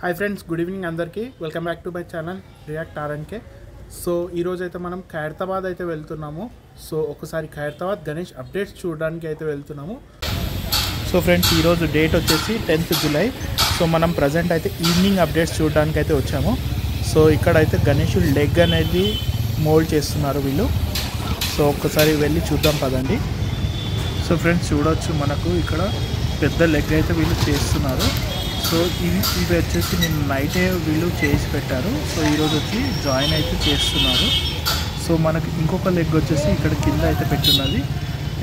Hi friends, good evening అందరికీ. Welcome back to my channel react RNK. సో ఈరోజు అయితే మనం ఖైరతాబాద్ అయితే వెళ్తున్నాము. సో ఒకసారి ఖైరతాబాద్ గణేష్ అప్డేట్స్ చూడడానికి అయితే వెళ్తున్నాము. సో ఫ్రెండ్స్, ఈరోజు డేట్ వచ్చేసి 10th జూలై. సో మనం ప్రజెంట్ అయితే ఈవినింగ్ అప్డేట్స్ చూడడానికి అయితే వచ్చాము. సో ఇక్కడైతే గణేషుడు లెగ్ అనేది మోల్డ్ చేస్తున్నారు వీళ్ళు. సో ఒక్కసారి వెళ్ళి చూద్దాం పదండి. సో ఫ్రెండ్స్, చూడవచ్చు మనకు ఇక్కడ పెద్ద లెగ్ అయితే వీళ్ళు చేస్తున్నారు. సో ఇవి వచ్చేసి నేను నైటే వీళ్ళు చేసి పెట్టారు. సో ఈరోజు వచ్చి జాయిన్ అయితే చేస్తున్నారు. సో మనకి ఇంకొక లెగ్ వచ్చేసి ఇక్కడ కింద అయితే పెట్టున్నది.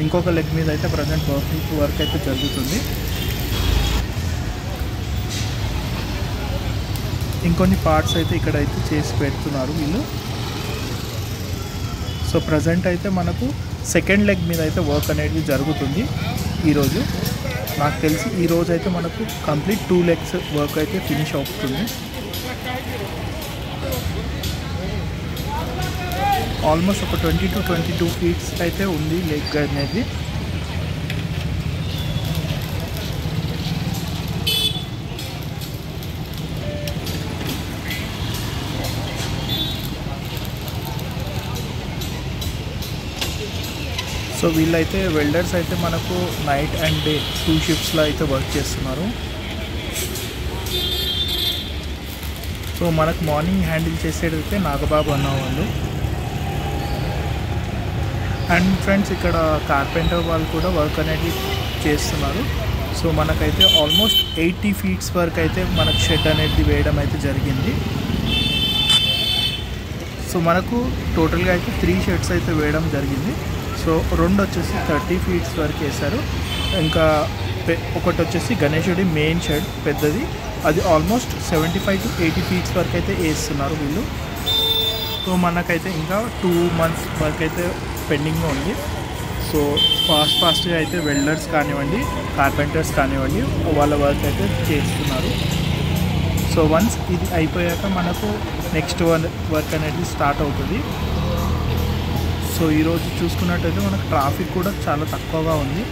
ఇంకొక లెగ్ మీద అయితే ప్రజెంట్ వర్క్ అయితే జరుగుతుంది. ఇంకొన్ని పార్ట్స్ అయితే ఇక్కడైతే చేసి పెడుతున్నారు వీళ్ళు. సో ప్రజెంట్ అయితే మనకు సెకండ్ లెగ్ మీద అయితే వర్క్ అనేది జరుగుతుంది ఈరోజు. నాకు తెలిసి ఈరోజు అయితే మనకు కంప్లీట్ 2 లెగ్స్ వర్క్ అయితే ఫినిష్ అవుతుంది. ఆల్మోస్ట్ ఒక 20 to 22 feet అయితే ఉంది లెగ్ అనేది. సో వీళ్ళైతే వెల్డర్స్ అయితే మనకు నైట్ అండ్ డే 2 షిఫ్ట్స్లో అయితే వర్క్ చేస్తున్నారు. సో మనకు మార్నింగ్ హ్యాండిల్ చేసేదైతే నాగబాబు అన్నవాళ్ళు. అండ్ ఫ్రెండ్స్, ఇక్కడ కార్పెంటర్ వాళ్ళు కూడా వర్క్ అనేది చేస్తున్నారు. సో మనకైతే ఆల్మోస్ట్ 80 feet వరకు అయితే మనకు షెడ్ అనేది వేయడం అయితే జరిగింది. సో మనకు టోటల్గా అయితే 3 షెడ్స్ అయితే వేయడం జరిగింది. సో 2 వచ్చేసి 30 feet వరకు వేశారు. ఇంకా ఒకటి వచ్చేసి గణేశుడి మెయిన్ షెడ్ పెద్దది, అది ఆల్మోస్ట్ 75 to 80 feet వరకు అయితే వేస్తున్నారు వీళ్ళు. సో మనకైతే ఇంకా 2 months వరకు అయితే పెండింగ్గా ఉంది. సో ఫాస్ట్గా అయితే వెల్డర్స్ కానివ్వండి, కార్పెంటర్స్ కానివ్వండి, వాళ్ళ వర్క్ అయితే చేస్తున్నారు. సో వన్స్ ఇది అయిపోయాక మనకు నెక్స్ట్ వర్క్ అనేది స్టార్ట్ అవుతుంది. సో ఈరోజు చూసుకున్నట్టయితే మనకు ట్రాఫిక్ కూడా చాలా తక్కువగా ఉంది.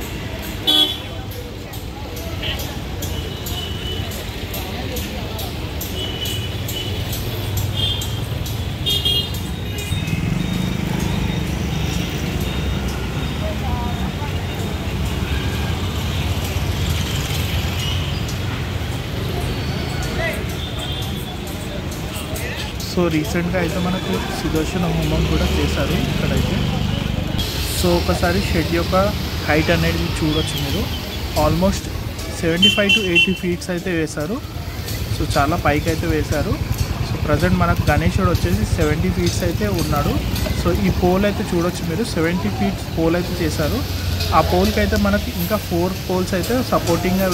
సో రీసెంట్గా అయితే మనకు సుదర్శన హోమం కూడా చేశారు ఇక్కడైతే. సో ఒకసారి షెడ్ యొక్క హైట్ అనేది చూడొచ్చు మీరు. ఆల్మోస్ట్ 75 to 80 feet అయితే వేశారు. సో చాలా పైకి అయితే వేశారు. సో ప్రజెంట్ మనకు గణేశుడు వచ్చేసి 70 feet అయితే ఉన్నాడు. సో ఈ పోల్ అయితే చూడొచ్చు మీరు, 70 feet పోల్ అయితే చేశారు. ఆ పోల్కి అయితే మనకి ఇంకా 4 పోల్స్ అయితే సపోర్టింగ్గా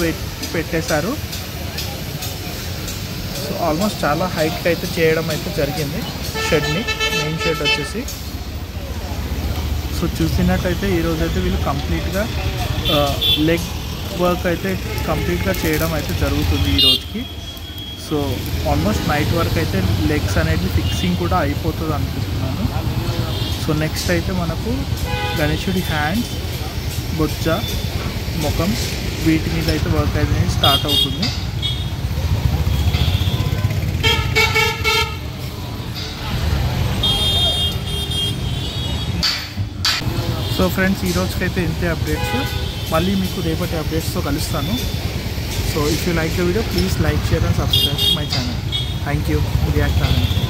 పెట్టేశారు. సో ఆల్మోస్ట్ చాలా హైట్కి అయితే చేయడం అయితే జరిగింది షెడ్ని, మెయిన్ షెడ్ వచ్చేసి. సో చూసినట్టయితే ఈరోజు అయితే వీళ్ళు కంప్లీట్గా లెగ్ వర్క్ అయితే కంప్లీట్గా చేయడం అయితే జరుగుతుంది ఈరోజుకి. సో ఆల్మోస్ట్ నైట్ వరకు అయితే లెగ్స్ అనేది ఫిక్సింగ్ కూడా అయిపోతుంది అనుకుంటున్నాను. సో నెక్స్ట్ అయితే మనకు గణేశుడి హ్యాండ్స్, బొజ్జ, ముఖం, వీటి మీద అయితే వర్క్ అనేది స్టార్ట్ అవుతుంది. సో ఫ్రెండ్స్, ఈ రోజుకైతే ఇంతే అప్డేట్స్. మళ్ళీ మీకు రేపటి అప్డేట్స్తో కలుస్తాను. So if you like the video, please like, share and subscribe my channel. Thank you. React ఆర్ఎన్కే.